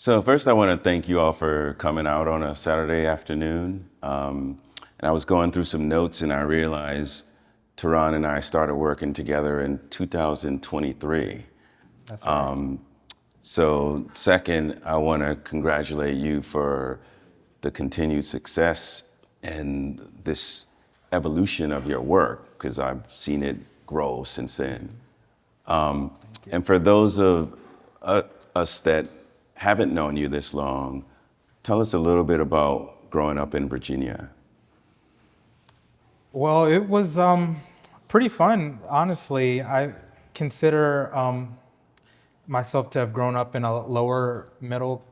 So first, I want to thank you all for coming out on a Saturday afternoon. And I was going through some notes, and I realized Terron and I started working together in 2023. That's right. So second, I want to congratulate you for the continued success and this evolution of your work, because I've seen it grow since then. Thank you. And for those of us that haven't known you this long, tell us a little bit about growing up in Virginia. Well, it was pretty fun, honestly. I consider myself to have grown up in a lower middle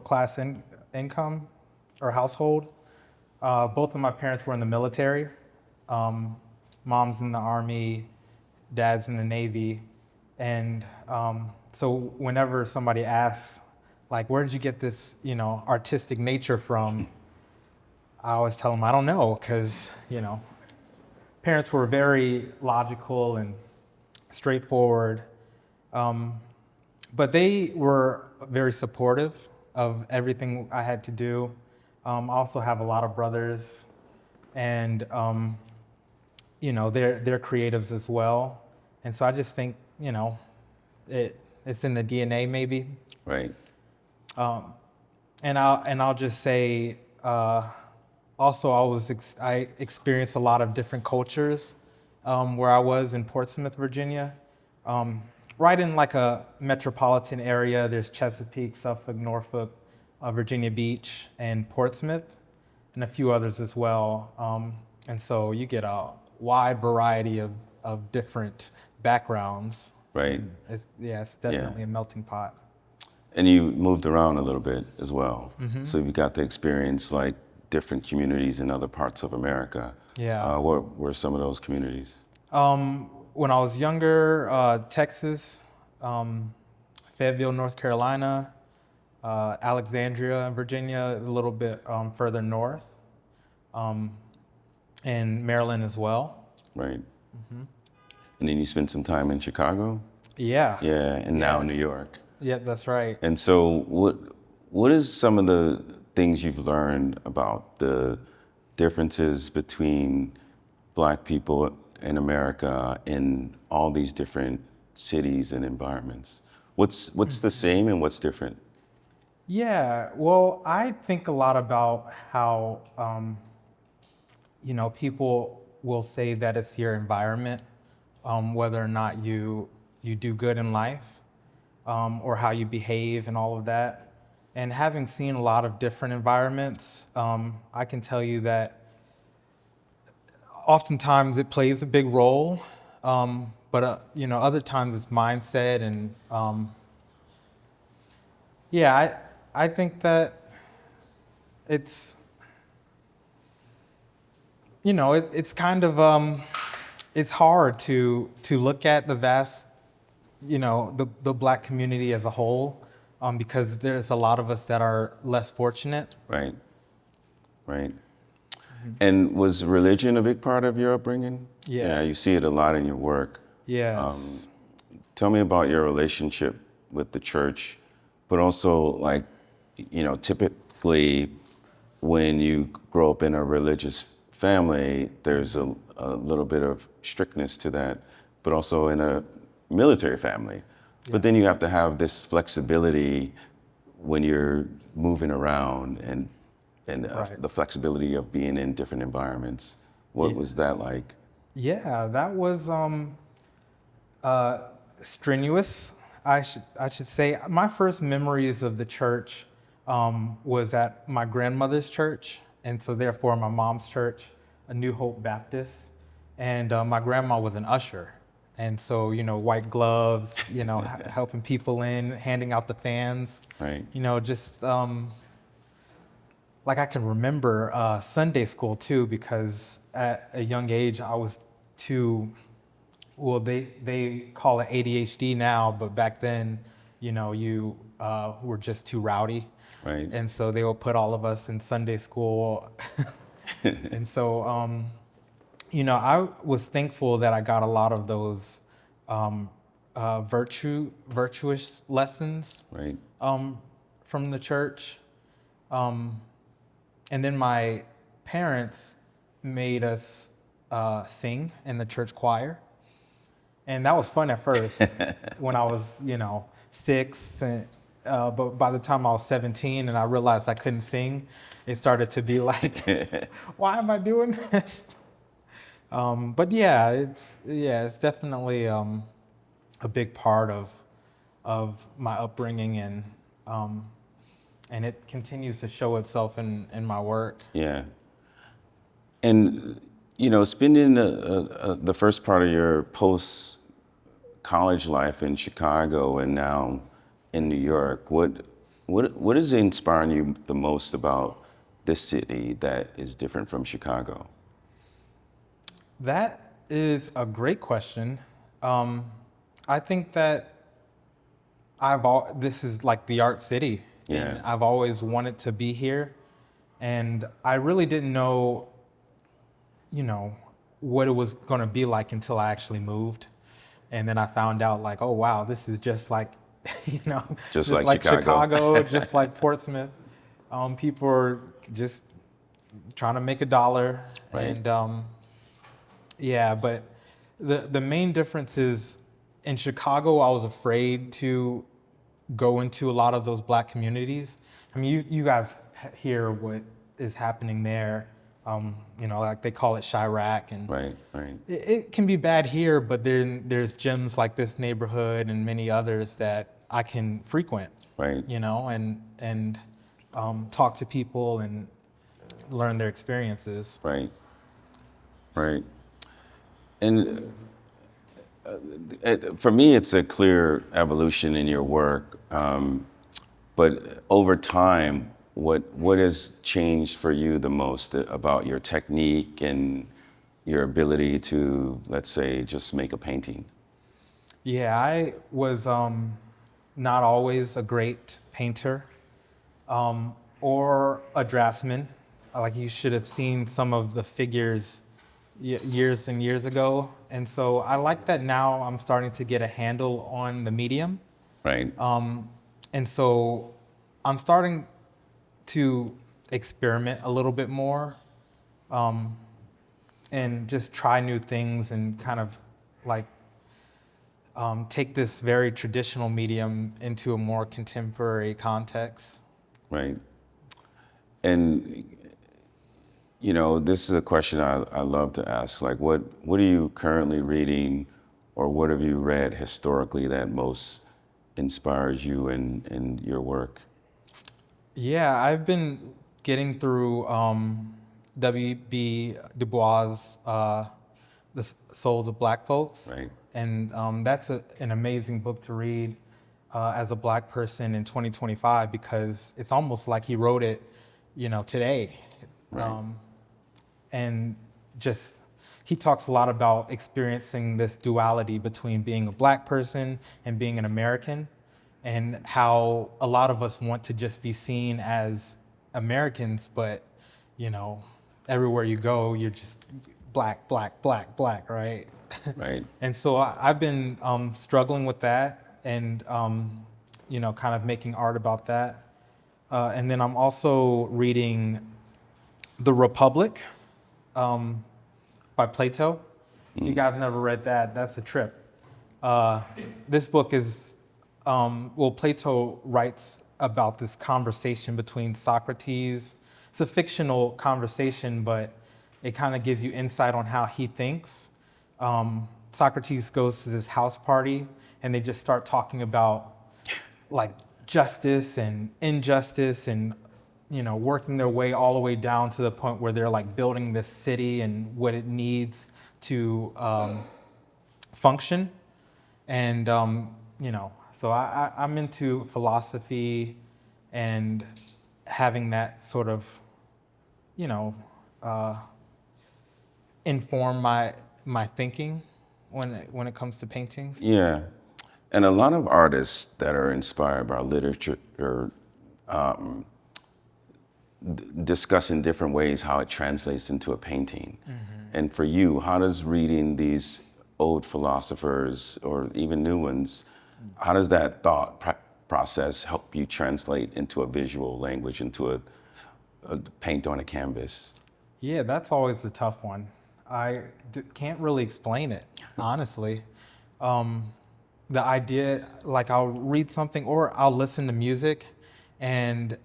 class income or household. Both of my parents were in the military. Um, Mom's in the Army, dad's in the Navy, and so whenever somebody asks, like, where did you get this, artistic nature from? I always tell them I don't know, because parents were very logical and straightforward, but they were very supportive of everything I had to do. I also have a lot of brothers, and they're creatives as well, and so I just think it's in the DNA maybe. Right. And I'll just say, also I experienced a lot of different cultures where I was in Portsmouth, Virginia. Right in like a metropolitan area, there's Chesapeake, Suffolk, Norfolk, Virginia Beach, and Portsmouth, and a few others as well. And so you get a wide variety of different backgrounds. Right. It's Yeah. definitely a melting pot. And you moved around a little bit as well. So you got to experience like different communities in other parts of America. Yeah. What were some of those communities? When I was younger, Texas, Fayetteville, North Carolina, Alexandria, Virginia, a little bit further north, and Maryland as well. Right. And then you spent some time in Chicago? Yeah. Yeah, and now Yes. New York. Yep, that's right. And so what is some of the things you've learned about the differences between Black people in America in all these different cities and environments? What's the same and what's different? Yeah, well, I think a lot about how, people will say that it's your environment, whether or not you do good in life, or how you behave and all of that. And having seen a lot of different environments, I can tell you that oftentimes it plays a big role, but other times it's mindset and yeah, I think that it's it's kind of it's hard to look at the vast the Black community as a whole, because there's a lot of us that are less fortunate. Right. Right. And was religion a big part of your upbringing? Yeah. Yeah, you see it a lot in your work. Yes. Tell me about your relationship with the church, but also like, typically when you grow up in a religious family, there's a little bit of strictness to that, but also in a military family. But then you have to have this flexibility when you're moving around and Right. the flexibility of being in different environments. What was that like? Yeah, that was strenuous. I should say my first memories of the church was at my grandmother's church, and so therefore my mom's church, a New Hope Baptist, and my grandma was an usher, and so white gloves, helping people in, handing out the fans, Right. just like I can remember Sunday school too, because at a young age I was too, well, they call it ADHD now, but back then, you were just too rowdy. Right. And so they will put all of us in Sunday school. And so, I was thankful that I got a lot of those virtuous lessons Right. from the church. And then my parents made us sing in the church choir. And that was fun at first when I was, 6. But by the time I was 17 and I realized I couldn't sing, it started to be like, why am I doing this? But yeah, it's definitely a big part of my upbringing, and it continues to show itself in my work. Yeah. And, spending the first part of your post-college life in Chicago and now in New York, what is inspiring you the most about this city that is different from Chicago? That is a great question. I think that this is like the art city, and Yeah. I've always wanted to be here, and I really didn't know, what it was going to be like until I actually moved, and then I found out like, oh wow, this is just like, Just just like like Chicago. Chicago, just like Portsmouth. People are just trying to make a dollar, Right. and yeah, but the main difference is in Chicago, I was afraid to go into a lot of those black communities. I mean, you guys hear what is happening there. Like they call it Chirac, and Right. Right. it can be bad here, but then there's gyms like this neighborhood and many others that I can frequent. Right. And talk to people and learn their experiences. Right. Right. And for me, it's a clear evolution in your work. But over time, what has changed for you the most about your technique and your ability to, let's say, just make a painting? Yeah, I was not always a great painter or a draftsman. Like you should have seen some of the figures years and years ago. And so I like that now I'm starting to get a handle on the medium. Right. And so I'm starting to experiment a little bit more and just try new things and kind of like take this very traditional medium into a more contemporary context. Right. And, this is a question I love to ask. Like, what are you currently reading, or what have you read historically that most inspires you in your work? Yeah, I've been getting through W.B. Du Bois' The Souls of Black Folks. Right. And that's an amazing book to read as a black person in 2025 because it's almost like he wrote it, today. Right. And just, he talks a lot about experiencing this duality between being a black person and being an American, and how a lot of us want to just be seen as Americans, but, everywhere you go, you're just black, black, black, black, right? Right. And so I've been struggling with that and, kind of making art about that. And then I'm also reading The Republic by Plato. You guys never read that, that's a trip. This book is, Plato writes about this conversation between Socrates. It's a fictional conversation, but it kind of gives you insight on how he thinks. Socrates goes to this house party and they just start talking about like justice and injustice and working their way all the way down to the point where they're like building this city and what it needs to function. And so I'm into philosophy and having that sort of inform my thinking when it comes to paintings. Yeah. And a lot of artists that are inspired by literature are discussing different ways how it translates into a painting. Mm-hmm. And for you, how does reading these old philosophers or even new ones. How does that process help you translate into a visual language, into a paint on a canvas? Yeah, that's always the tough one. Can't really explain it, honestly. The idea, like I'll read something or I'll listen to music and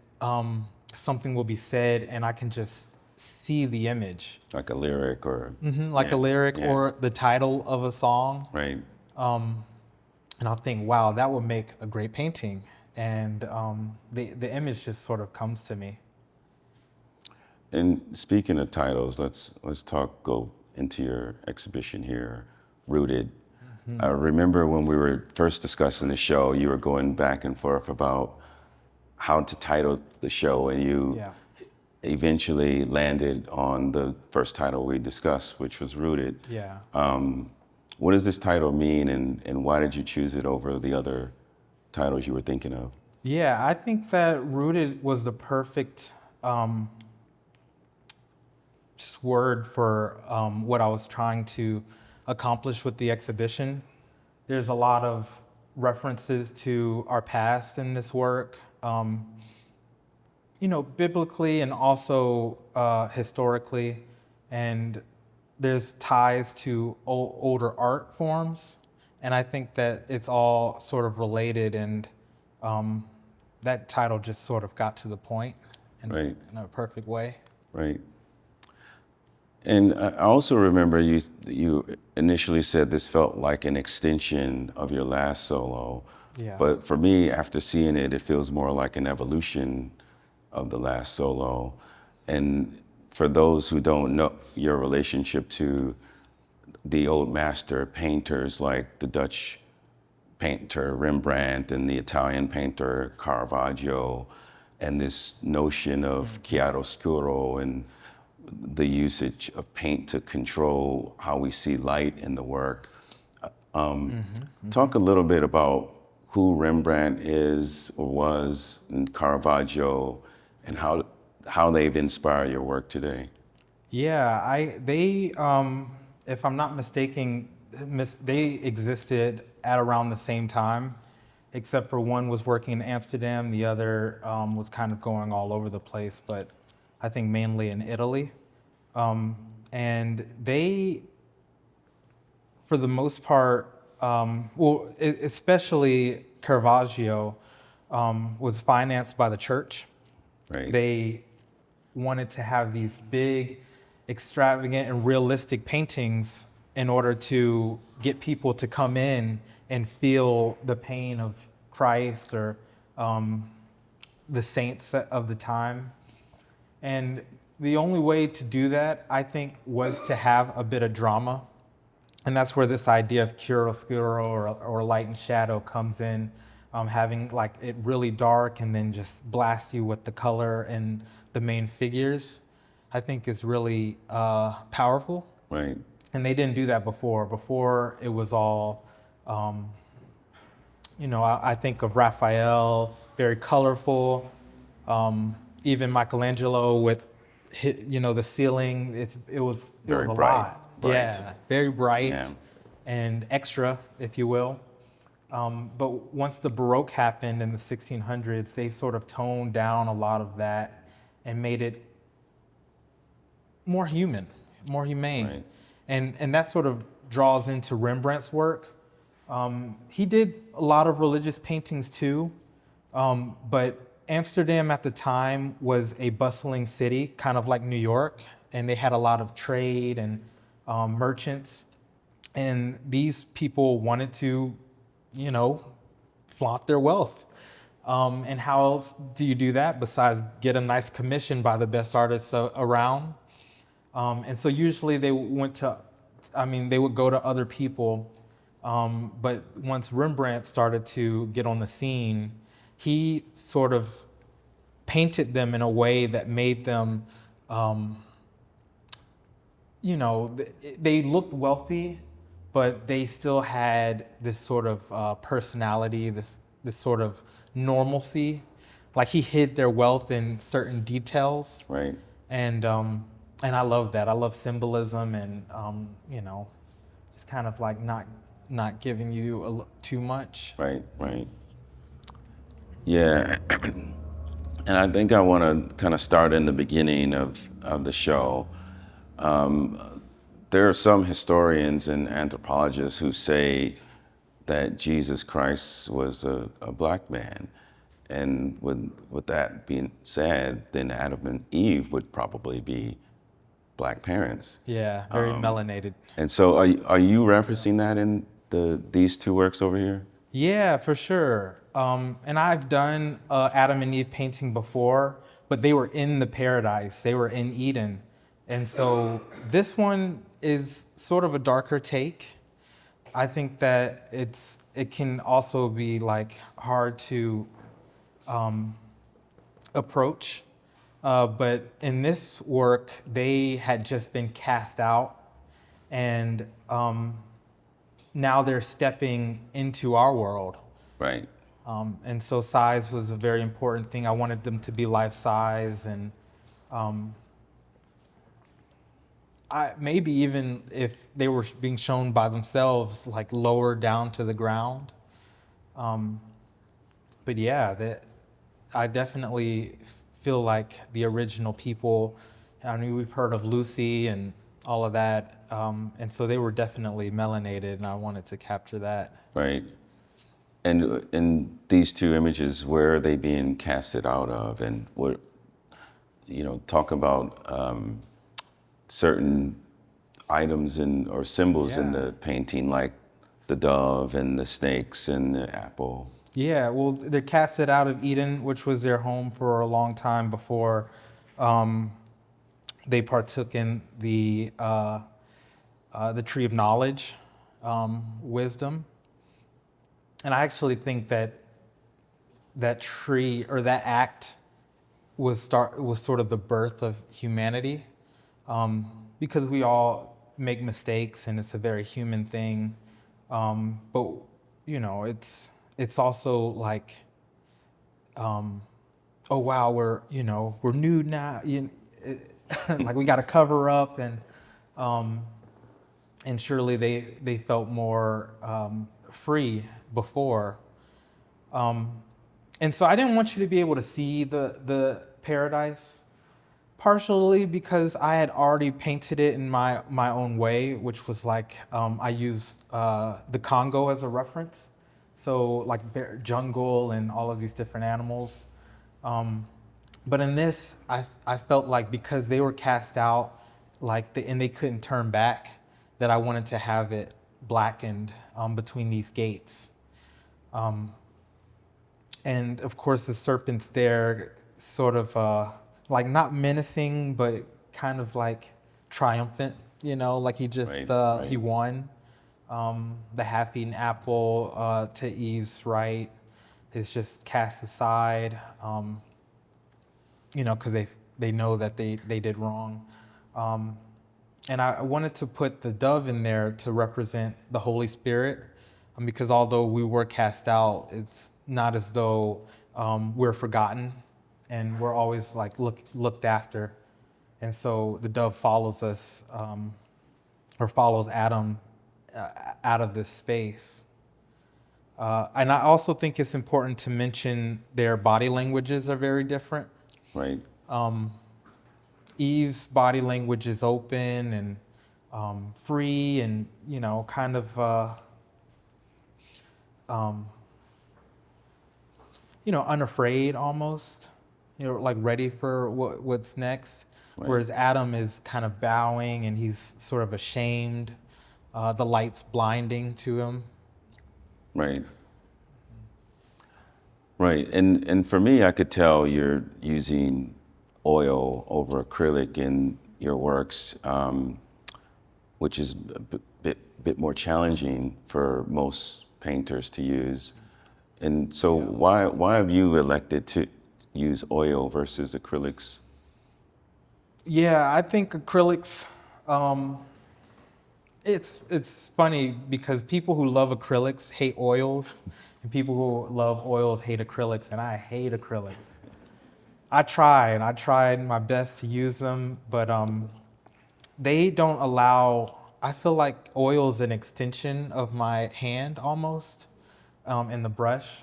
something will be said and I can just see the image. Like a lyric or Like a yeah, lyric yeah, or the title of a song. right. And I'll think, wow, that would make a great painting. And the image just sort of comes to me. And speaking of titles, let's go into your exhibition here, Rooted. I remember when we were first discussing the show, you were going back and forth about how to title the show, and you Yeah. eventually landed on the first title we discussed, which was Rooted. Yeah. What does this title mean, and why did you choose it over the other titles you were thinking of? Yeah, I think that Rooted was the perfect just word for what I was trying to accomplish with the exhibition. There's a lot of references to our past in this work, biblically and also historically. And there's ties to older art forms. And I think that it's all sort of related, and that title just sort of got to the point Right, in a perfect way. right. And I also remember you initially said this felt like an extension of your last solo. Yeah. But for me, after seeing it, it feels more like an evolution of the last solo. And for those who don't know your relationship to the old master painters like the Dutch painter Rembrandt and the Italian painter Caravaggio, and this notion of chiaroscuro and the usage of paint to control how we see light in the work. Talk a little bit about who Rembrandt is or was, and Caravaggio, and how they've inspired your work today. Yeah, if I'm not mistaken, they existed at around the same time, except for one was working in Amsterdam, the other was kind of going all over the place, but I think mainly in Italy. And they, for the most part, especially Caravaggio, was financed by the church. Right. They wanted to have these big, extravagant, and realistic paintings in order to get people to come in and feel the pain of Christ or the saints of the time. And the only way to do that, I think, was to have a bit of drama. And that's where this idea of chiaroscuro or light and shadow comes in, having like it really dark and then just blast you with the color and the main figures, I think is really powerful. Right. And they didn't do that before. Before it was all, I think of Raphael, very colorful. Even Michelangelo with, the ceiling. It was Very a bright, lot. bright. Yeah, very bright Yeah. and extra, if you will. But once the Baroque happened in the 1600s, they sort of toned down a lot of that and made it more human, more humane. Right. And that sort of draws into Rembrandt's work. He did a lot of religious paintings too, but Amsterdam at the time was a bustling city, kind of like New York, and they had a lot of trade and merchants. And these people wanted to, flaunt their wealth. And how else do you do that besides get a nice commission by the best artists around? And so usually they would go to other people. But once Rembrandt started to get on the scene, he sort of painted them in a way that made them, they looked wealthy, but they still had this sort of personality, this sort of normalcy. Like he hid their wealth in certain details. Right. And I love that. I love symbolism and, just kind of like not giving you too much. Right, right. Yeah. And I think I want to kind of start in the beginning of the show. There are some historians and anthropologists who say that Jesus Christ was a black man. And with that being said, then Adam and Eve would probably be black parents. Yeah, very melanated. And so are you referencing that in these two works over here? Yeah, for sure. And I've done Adam and Eve painting before, but they were in the paradise. They were in Eden. And so this one is sort of a darker take. I think that it can also be like hard to approach. But in this work, they had just been cast out, and now they're stepping into our world. Right. And so size was a very important thing. I wanted them to be life size, and maybe even if they were being shown by themselves, like lower down to the ground. But yeah, I definitely feel like the original people. I mean, we've heard of Lucy and all of that, and so they were definitely melanated, and I wanted to capture that. Right. And in these two images, where are they being casted out of? And what, talk about certain items or symbols in Yeah. the painting, like the dove and the snakes and the apple. Yeah, well, they're casted out of Eden, which was their home for a long time before they partook in the tree of knowledge, wisdom. And I actually think that tree or that act was sort of the birth of humanity, because we all make mistakes and it's a very human thing. But it's also like, oh wow, we're nude now. Like we got to cover up, and surely they felt more free before. And so I didn't want you to be able to see the paradise, partially because I had already painted it in my own way, which was like I used the Congo as a reference. So like jungle and all of these different animals. But in this, I felt like because they were cast out, and they couldn't turn back, that I wanted to have it blackened between these gates. And of course, the serpent's there, sort of like not menacing, but kind of like triumphant. Like he just Right. he won. The half-eaten apple to Eve's right is just cast aside, because they know that they did wrong. And I wanted to put the dove in there to represent the Holy Spirit, because although we were cast out, it's not as though we're forgotten, and we're always like looked after. And so the dove follows us, or follows Adam out of this space. And I also think it's important to mention their body languages are very different. Right. Eve's body language is open and free, and kind of unafraid almost, like ready for what's next. Right. Whereas Adam is kind of bowing and he's sort of ashamed. The light's blinding to him. Right. Right. And for me, I could tell you're using oil over acrylic in your works, which is a bit more challenging for most painters to use. And so why have you elected to use oil versus acrylics? Yeah, I think acrylics, it's funny because people who love acrylics hate oils, and people who love oils hate acrylics, and I hate acrylics. I tried my best to use them, but they don't allow I feel like oil is an extension of my hand almost, in the brush.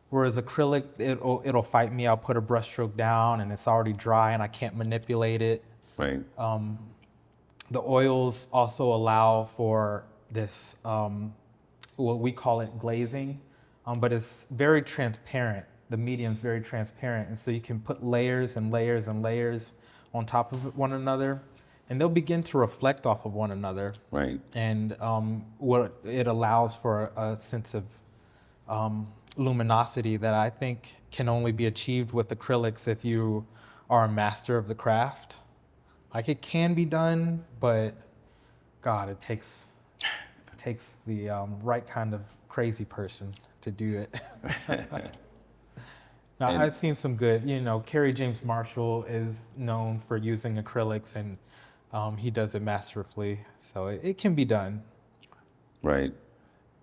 Whereas acrylic, it'll fight me. I'll put a brush stroke down and it's already dry and I can't manipulate it. Right. The oils also allow for this, what we call it glazing, but it's very transparent. The medium's very transparent, and so you can put layers and layers and layers on top of one another, and they'll begin to reflect off of one another. Right. And what it allows for a sense of luminosity that I think can only be achieved with acrylics if you are a master of the craft. Like it can be done, but God, it takes the right kind of crazy person to do it. Now, And- I've seen some good, Kerry James Marshall is known for using acrylics, and he does it masterfully. So it can be done. Right.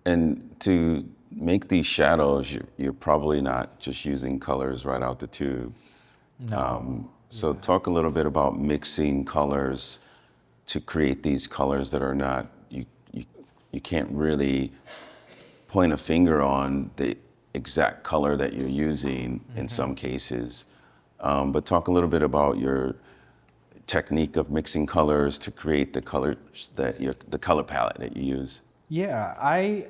And to make these shadows, you're probably not just using colors right out the tube. No. So talk a little bit about mixing colors to create these colors that are not, you can't really point a finger on the exact color that you're using in some cases. But talk a little bit about your technique of mixing colors to create the colors the color palette that you use. Yeah, I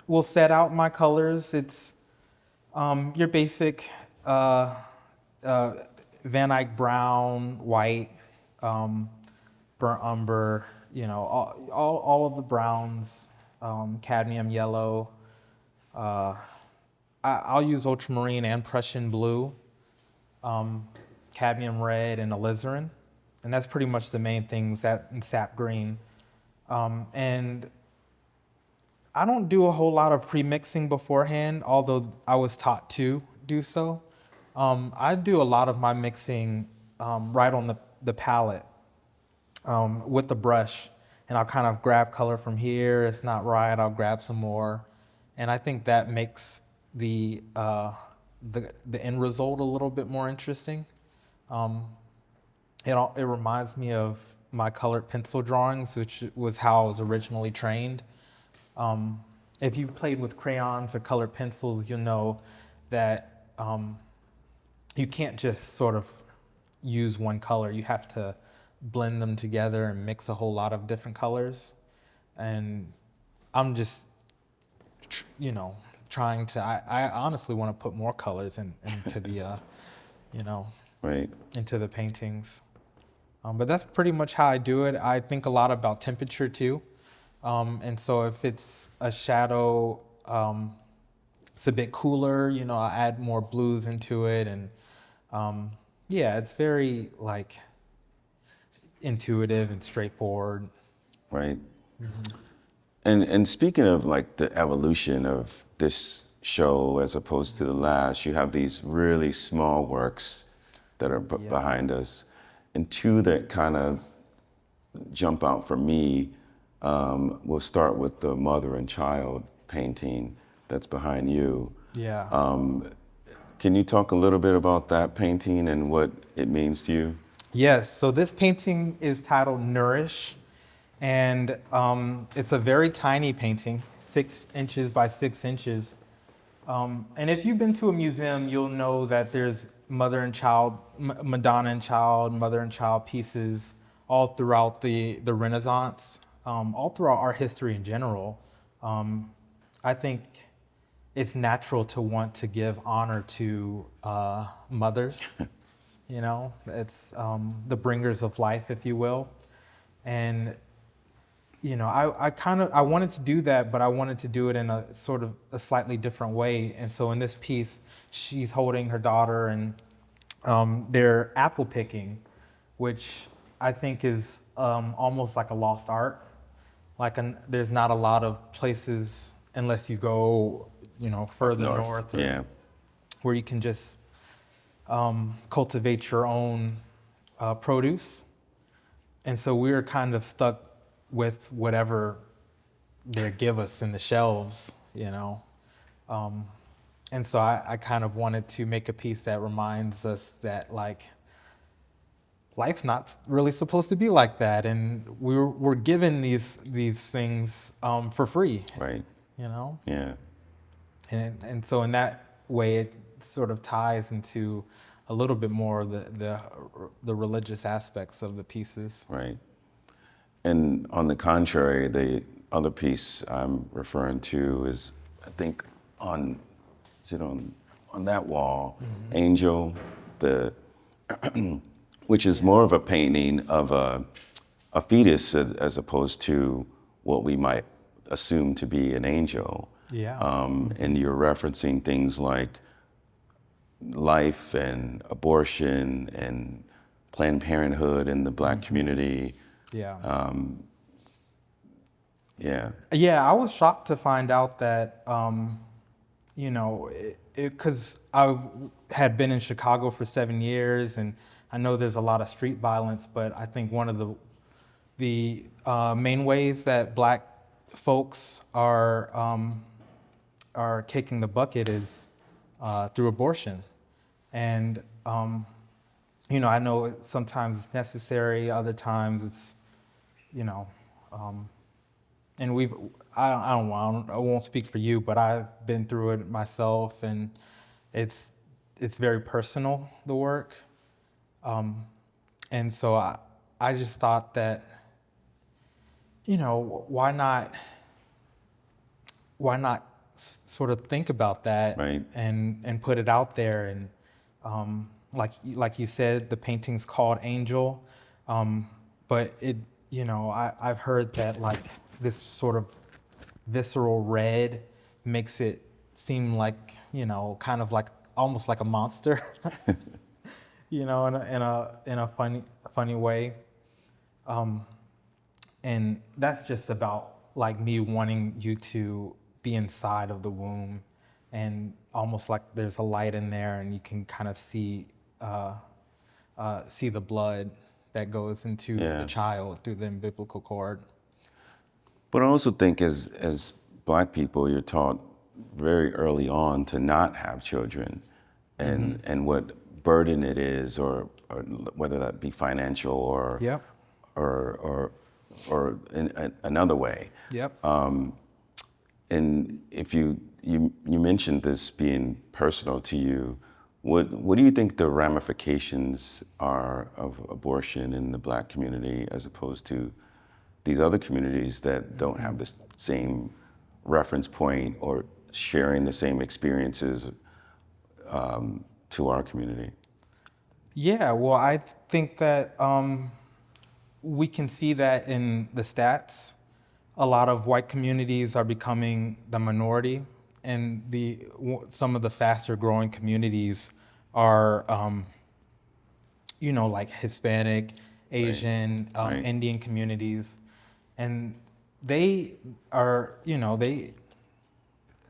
will set out my colors. It's your basic Van Eyck brown, white, burnt umber, all of the browns, cadmium yellow. I'll use ultramarine and Prussian blue, cadmium red, and alizarin. And that's pretty much the main things, that and sap green. And I don't do a whole lot of pre-mixing beforehand, although I was taught to do so. I do a lot of my mixing right on the palette with the brush, and I'll kind of grab color from here. It's not right, I'll grab some more, and I think that makes the end result a little bit more interesting. It reminds me of my colored pencil drawings, which was how I was originally trained. If you played with crayons or colored pencils, you'll know that you can't just sort of use one color. You have to blend them together and mix a whole lot of different colors. And I'm just, trying to, I honestly want to put more colors into the, Right. into the paintings. But that's pretty much how I do it. I think a lot about temperature too. And so if it's a shadow, it's a bit cooler, I add more blues into it. And it's very like intuitive and straightforward. Right. And speaking of like the evolution of this show as opposed to the last, you have these really small works that are behind us, and two that kind of jump out for me. We'll start with the mother and child painting that's behind you. Yeah. Can you talk a little bit about that painting and what it means to you? Yes. So this painting is titled Nourish, and it's a very tiny painting, 6 inches by 6 inches. And if you've been to a museum, you'll know that there's mother and child, Madonna and child, mother and child pieces all throughout the Renaissance, all throughout art history in general. I think it's natural to want to give honor to mothers. It's the bringers of life, if you will. And I wanted to do that, but I wanted to do it in a sort of a slightly different way. And so in this piece, she's holding her daughter, and they're apple picking, which I think is almost like a lost art. There's not a lot of places, unless you go, further north, where you can just cultivate your own produce. And so we were kind of stuck with whatever they give us in the shelves, And so I kind of wanted to make a piece that reminds us that, life's not really supposed to be like that, and we're given these things for free, Right. you know. Yeah. And so in that way, it sort of ties into a little bit more of the religious aspects of the pieces. Right. And on the contrary, the other piece I'm referring to is, I think, on is it on that wall, Angel, the which is more of a painting of a fetus as opposed to what we might assume to be an angel. Yeah. And you're referencing things like life and abortion and Planned Parenthood in the Black community. Yeah. Yeah, Yeah, I was shocked to find out that, you know, because I had been in Chicago for 7 years, and I know there's a lot of street violence, but I think one of the main ways that Black folks are kicking the bucket is through abortion, and you know, I know sometimes it's necessary, other times it's, you know. And I won't speak for you, but I've been through it myself, and it's very personal, the work. And so I just thought that, you know, why not sort of think about that right. and put it out there, and like you said, the painting's called Angel, but it, you know, I've heard that like this sort of visceral red makes it seem like, you know, kind of like almost like a monster, you know, in a funny way. And that's just about like me wanting you to be inside of the womb, and almost like there's a light in there, and you can kind of see the blood that goes into the Yeah. child through the umbilical cord. But I also think as Black people, you're taught very early on to not have children, and what burden it is, or whether that be financial Yep. or in another way. Yep. And if you mentioned this being personal to you, what do you think the ramifications are of abortion in the Black community as opposed to these other communities that don't have the same reference point or sharing the same experiences to our community? Yeah, well, I think that we can see that in the stats. A lot of white communities are becoming the minority, and some of the faster growing communities are, you know, like Hispanic, Right. Asian, Right. Indian communities, and they are, you know,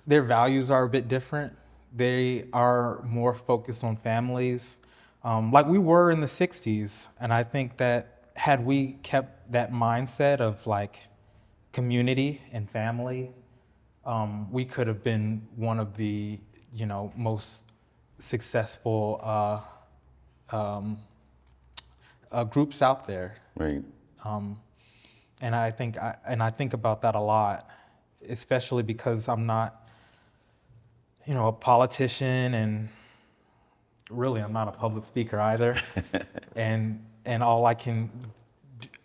their values are a bit different. They are more focused on families, like we were in the 60s. And I think that had we kept that mindset of like community and family, we could have been one of the, you know, most successful groups out there. Right. And I think about that a lot, especially because I'm not, you know, a politician, and really I'm not a public speaker either. And all I can,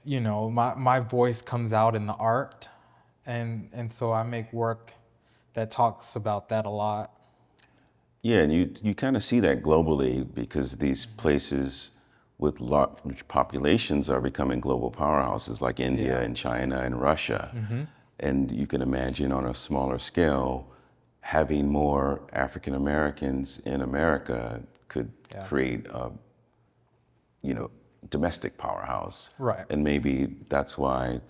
you know, my voice comes out in the art, and so I make work that talks about that a lot. Yeah, and you kind of see that globally because these places with large populations are becoming global powerhouses like India Yeah. and China and Russia. And you can imagine on a smaller scale, having more African Americans in America could Yeah. create a, you know, domestic powerhouse. Right. And maybe that's why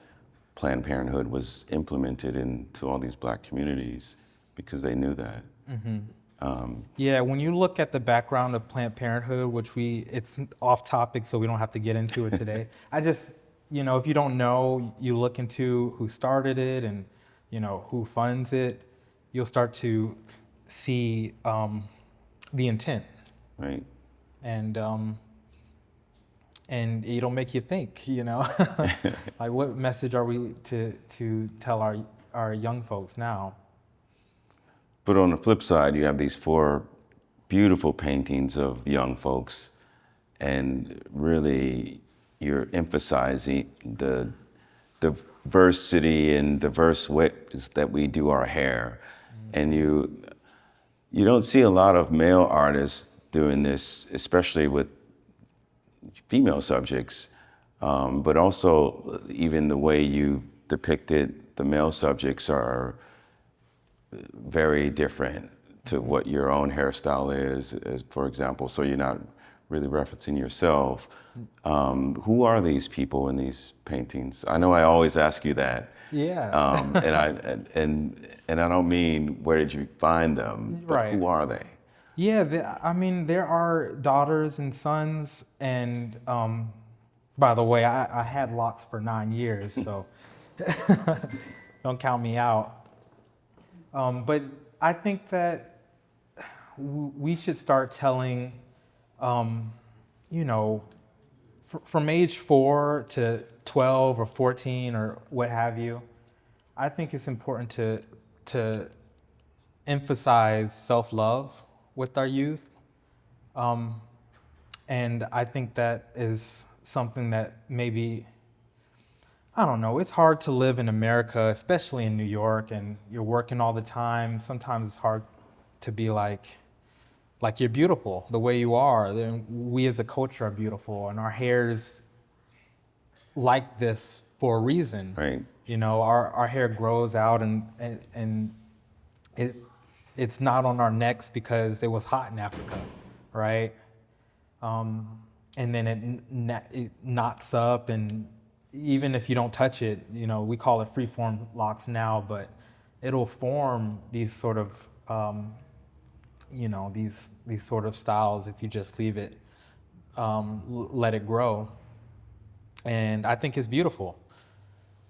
Planned Parenthood was implemented into all these Black communities because they knew that. Yeah, when you look at the background of Planned Parenthood, which it's off topic, so we don't have to get into it today. I just, you know, if you don't know, you look into who started it and, you know, who funds it, you'll start to see the intent. Right. And and it'll make you think, like what message are we to tell our young folks now? But on the flip side, you have these four beautiful paintings of young folks, and really you're emphasizing the diversity and diverse ways that we do our hair. And you don't see a lot of male artists doing this, especially with female subjects, but also even the way you depicted the male subjects are very different to what your own hairstyle is, for example. So you're not really referencing yourself. Who are these people in these paintings? I know I always ask you that. Yeah. And I don't mean where did you find them, but Right. who are they? Yeah, I mean, there are daughters and sons, and by the way, I had locks for 9 years, so don't count me out. But I think that we should start telling, um, you know, from age 4 to 12 or 14 or what have you. I think it's important to emphasize self-love with our youth. And I think that is something that maybe, I don't know, it's hard to live in America, especially in New York, and you're working all the time. Sometimes it's hard to be like you're beautiful the way you are. Then we as a culture are beautiful, and our hair's like this for a reason. Right. Our hair grows out, and it it's not on our necks because it was hot in Africa, right? And then it knots up, and even if you don't touch it, we call it freeform locks now, but it'll form these sort of, these sort of styles if you just leave it, let it grow. And I think it's beautiful.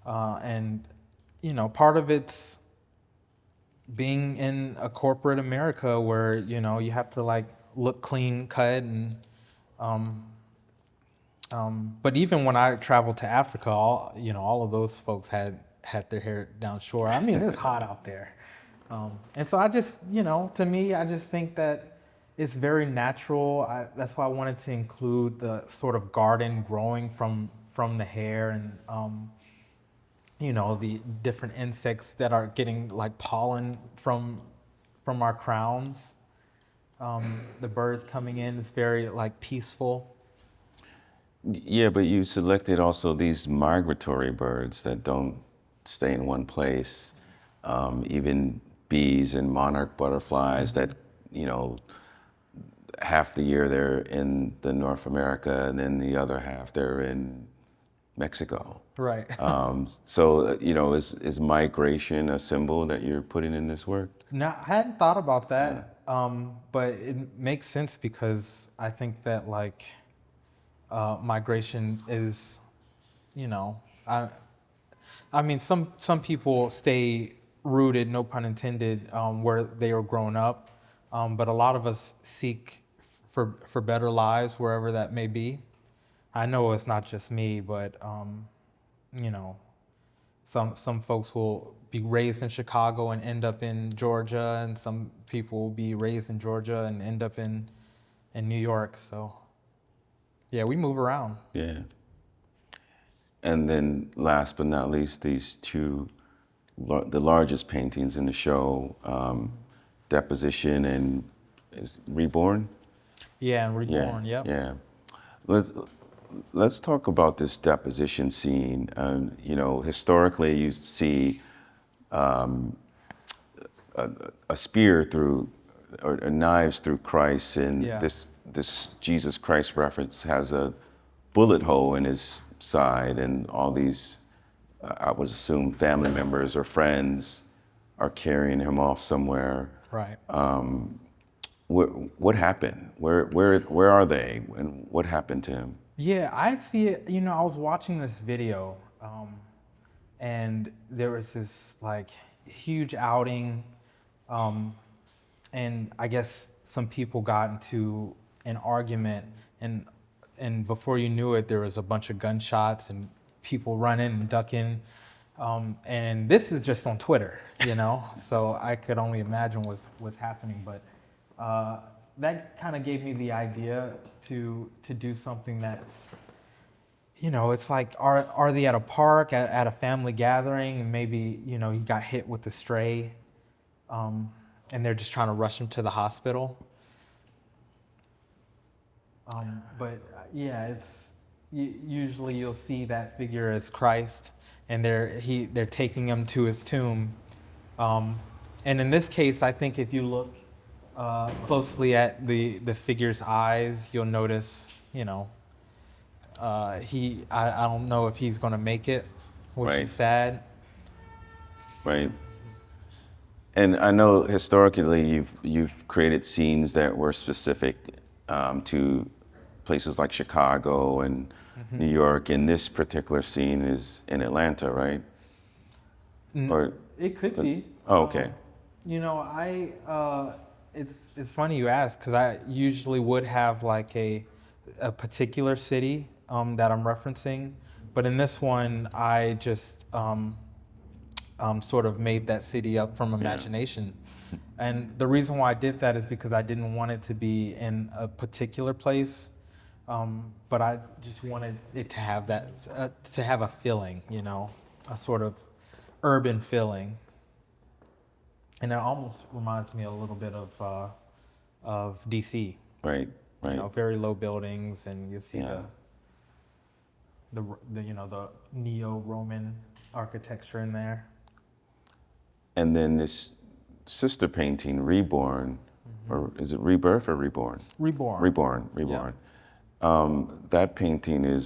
And, part of it's being in a corporate America where, you have to like look clean cut and, but even when I traveled to Africa, all of those folks had their hair down short. I mean, it's hot out there. And so I just, to me, I just think that it's very natural. That's why I wanted to include the sort of garden growing from the hair, and, the different insects that are getting like pollen from our crowns. The birds coming in is very like peaceful. Yeah, but you selected also these migratory birds that don't stay in one place. Even bees and monarch butterflies that, half the year they're in the North America and then the other half they're in Mexico. Right. So, is migration a symbol that you're putting in this work? Now, I hadn't thought about that, but it makes sense because I think that like migration is, I mean, some people stay rooted, no pun intended, where they were growing up, but a lot of us seek for better lives wherever that may be. I know it's not just me, but you know, some folks will be raised in Chicago and end up in Georgia, and some people will be raised in Georgia and end up in New York. So yeah, we move around. Yeah. And then last but not least, these two, the largest paintings in the show, Deposition and is Reborn? Yeah, and Reborn. Yep. Yeah. Let's talk about this deposition scene. Historically, you see a spear through, or knives through Christ, and Yeah. this Jesus Christ reference has a bullet hole in his side, and all these, I would assume, family members or friends are carrying him off somewhere. Right. What happened? Where are they? And what happened to him? Yeah, I see it. I was watching this video, and there was this like huge outing, and I guess some people got into an argument, and and before you knew it, there was a bunch of gunshots and people running and ducking. And this is just on Twitter, you know, so I could only imagine what's happening. But that kind of gave me the idea to do something that's, you know, it's like, are they at a park, at a family gathering, and maybe, you know, he got hit with a stray, and they're just trying to rush him to the hospital. But yeah, it's usually you'll see that figure as Christ, and they're taking him to his tomb. Um, and in this case, I think if you look closely at the figure's eyes, you'll notice, you know, I don't know if he's going to make it, which Right. is sad. Right. And I know historically you've created scenes that were specific to places like Chicago and New York, and this particular scene is in Atlanta, right? Or It could be. oh, okay, You know, it's funny you ask, because I usually would have like a particular city that I'm referencing, but in this one I just sort of made that city up from imagination. And the reason why I did that is because I didn't want it to be in a particular place, but I just wanted it to have that to have a feeling, you know, a sort of urban feeling. And it almost reminds me a little bit of DC. right, You right, know, very low buildings, and you see yeah. the you know, the neo-Roman architecture in there. And then this sister painting, Reborn, or is it Rebirth or Reborn? Reborn. Reborn. That painting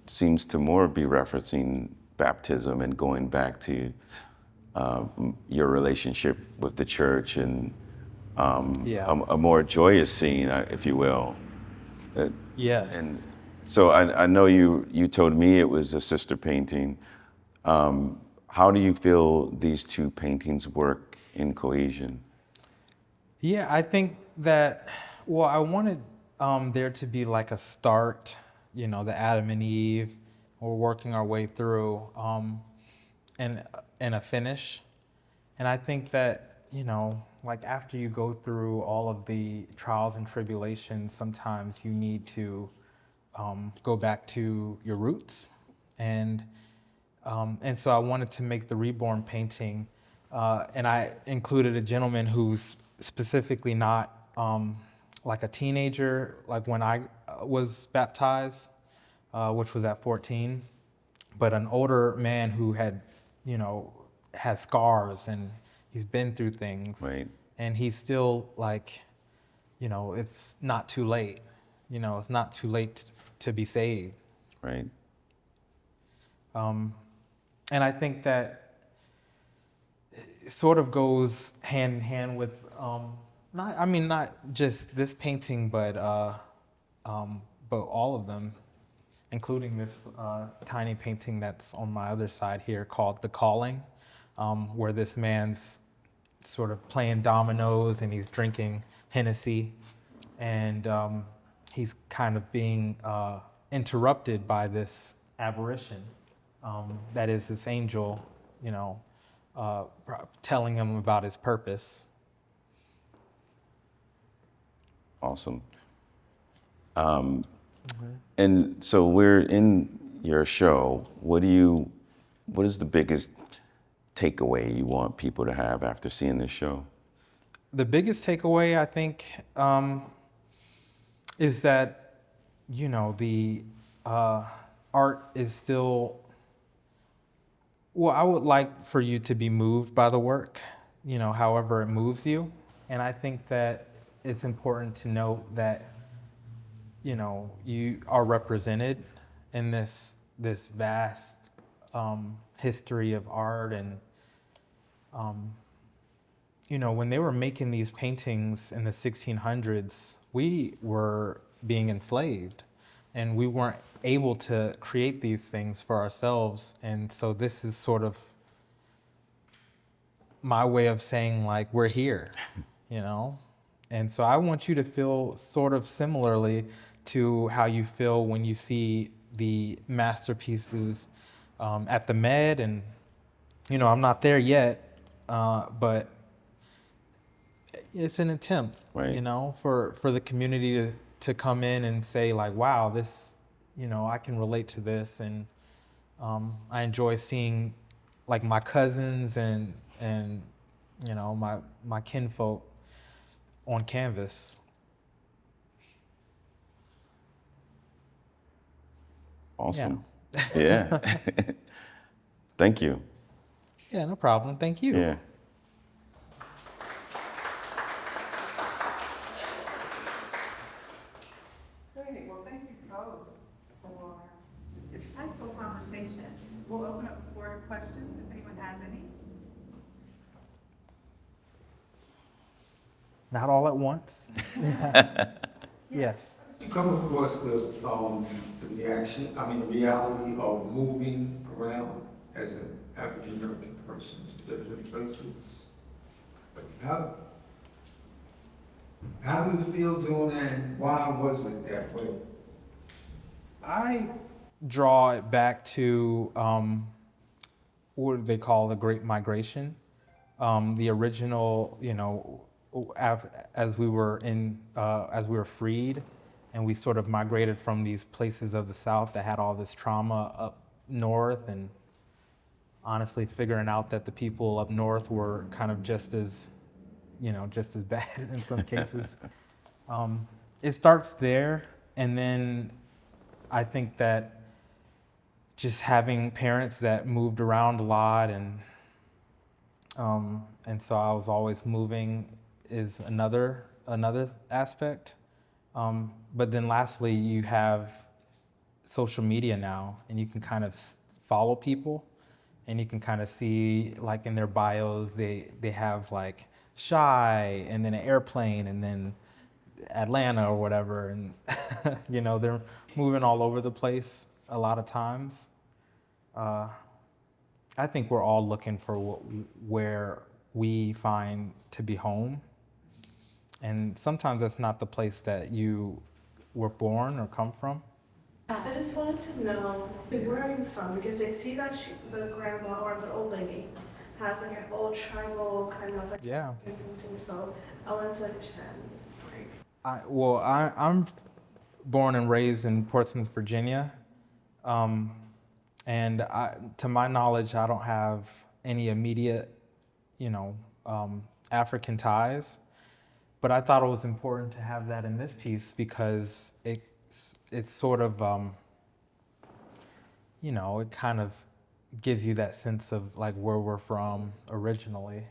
seems to more be referencing baptism and going back to your relationship with the church and Yeah. a more joyous scene, if you will. Yes. And so I know you told me it was a sister painting. How do you feel these two paintings work in cohesion? Yeah, I think that, well, I wanted there to be like a start, you know, the Adam and Eve, we're working our way through, and a finish. And I think that, you know, like after you go through all of the trials and tribulations, sometimes you need to go back to your roots. And so I wanted to make the Reborn painting, and I included a gentleman who's specifically not like a teenager, like when I was baptized, which was at 14, but an older man who had, you know, has scars and he's been through things, Right, and he's still like, you know, it's not too late. You know, it's not too late to be saved. right, Um, and I think that it sort of goes hand in hand with not just this painting, but all of them, including this tiny painting that's on my other side here called "The Calling," where this man's sort of playing dominoes and he's drinking Hennessy, and he's kind of being interrupted by this apparition. That is this angel, you know, telling him about his purpose. awesome. And so we're in your show. What is the biggest takeaway you want people to have after seeing this show? The biggest takeaway, I think, is that, you know, the art is still, well, I would like for you to be moved by the work, you know, however it moves you. And I think that it's important to note that, you know, you are represented in this vast history of art. And you know, when they were making these paintings in the 1600s, we were being enslaved and we weren't able to create these things for ourselves. And so this is sort of my way of saying, like, we're here, you know? And so I want you to feel sort of similarly to how you feel when you see the masterpieces at the Med. And, I'm not there yet, but it's an attempt, Right. for the community to come in and say like, wow, this, I can relate to this. And I enjoy seeing like my cousins and my kinfolk on canvas. Awesome. Yeah. Thank you. Yeah, no problem. Thank you. Yeah. Great, well, thank you both for this insightful conversation. We'll open up the floor to questions if anyone has any. Not all at once. Yes. You come across the the reality of moving around as an African American person to different places. But how do you feel doing that, and why was it that way? I draw it back to what they call the Great Migration. The original, as we were freed, and we sort of migrated from these places of the South that had all this trauma up north, and honestly figuring out that the people up north were kind of just as bad in some cases. It starts there, and then I think that just having parents that moved around a lot, and so I was always moving is another aspect. But then lastly, you have social media now, and you can kind of follow people, and you can kind of see like in their bios they have like shy, and then an airplane, and then Atlanta or whatever, and they're moving all over the place a lot of times. I think we're all looking for where we find to be home, and sometimes that's not the place that you were born or come from. I just wanted to know, where are you from? Because I see that the grandma or the old lady has like an old tribal kind of like Yeah. painting, so I wanted to understand. I'm born and raised in Portsmouth, Virginia, and to my knowledge, I don't have any immediate, African ties. But I thought it was important to have that in this piece because it's sort of, it kind of gives you that sense of like where we're from originally.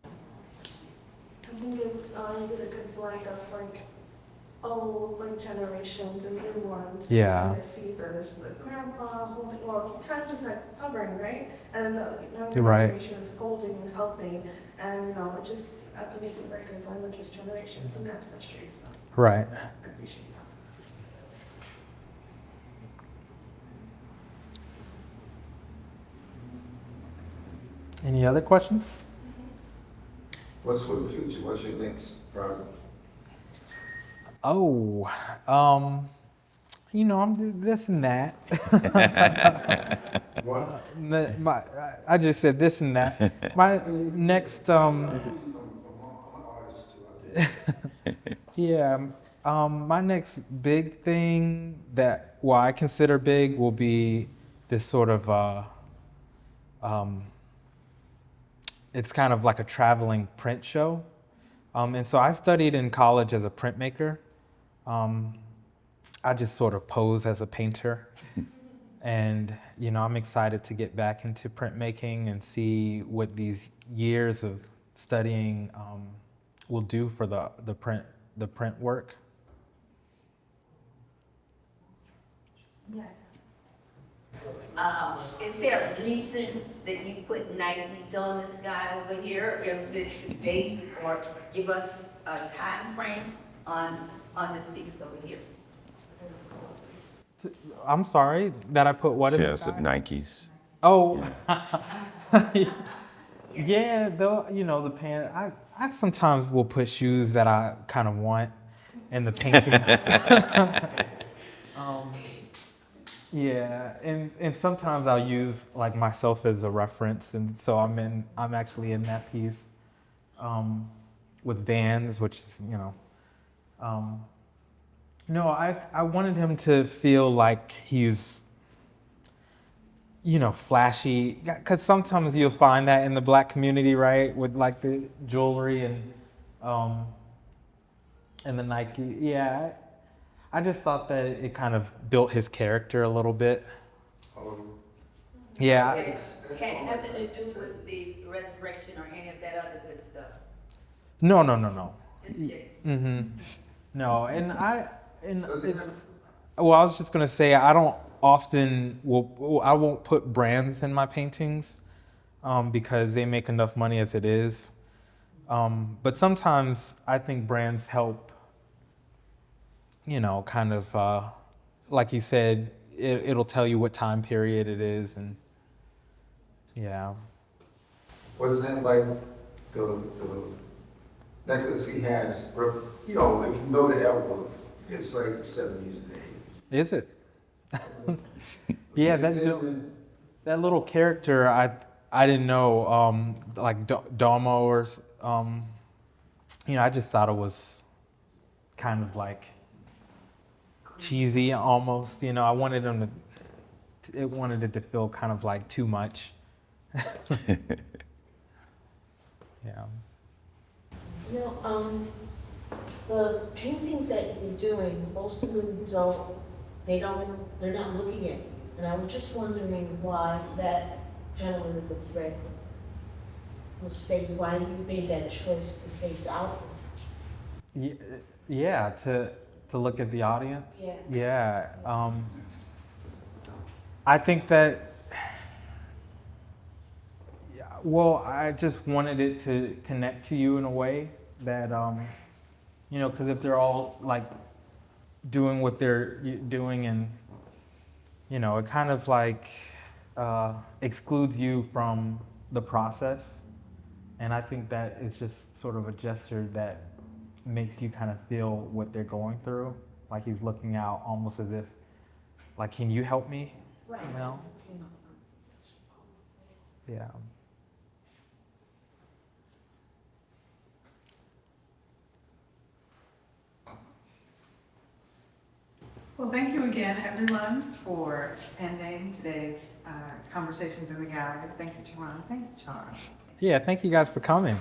I think it's you did a good blend of like old like generations and new ones. Yeah. Because I see there's the grandpa holding, well, kind of just like hovering, right? And then the younger You're right. generation is holding and helping, and it just I think it's a very good blend of just generations and ancestry. So Right. I appreciate that. Any other questions? What's for the future? What's your next project? Oh, I'm this and that. What? I just said this and that. My next, I'm an artist too. yeah, my next big thing that, I consider big will be this sort of, it's kind of like a traveling print show. And so I studied in college as a printmaker. I just sort of pose as a painter. And, I'm excited to get back into printmaking and see what these years of studying will do for the print work. Yes. Is there a reason that you put Nikes on this guy over here? Is it to date or give us a time frame on this piece over here? I'm sorry that I put what in She the has sky? Nikes. Oh, yeah, the pant. I sometimes will put shoes that I kind of want, and the paintings. um, yeah, and sometimes I'll use like myself as a reference, and so I'm actually in that piece with Vans, which is no, I wanted him to feel like he's flashy, because sometimes you'll find that in the black community, right, with like the jewelry and the Nike. Yeah, I just thought that it kind of built his character a little bit. Yeah. Had nothing to do with the resurrection or any of that other good stuff. No. Just checking. Mm-hmm. No, and Does it have- well, I was just gonna say I don't often I won't put brands in my paintings because they make enough money as it is. But sometimes I think brands help. Kind of like you said, it'll tell you what time period it is, and yeah. Wasn't that like the necklace he has, if you know the album, it's like the 70s and 80s. Is it? Yeah, that little character I didn't know like Domo or I just thought it was kind of like cheesy almost. I wanted him wanted it to feel kind of like too much. Yeah. The paintings that you're doing, most of them they're not looking at you. And I was just wondering why that gentleman with the red was facing, why you made that choice to face out. Yeah, to look at the audience. Yeah. Yeah. I think that, well, I just wanted it to connect to you in a way that, because if they're all like doing what they're doing and, it kind of like excludes you from the process. And I think that it's just sort of a gesture that makes you kind of feel what they're going through. Like he's looking out almost as if, like, can you help me? Right. Yeah. Well, thank you again, everyone, for attending today's Conversations in the Gallery. Thank you, Terron. Thank you, Charles. Yeah, thank you guys for coming.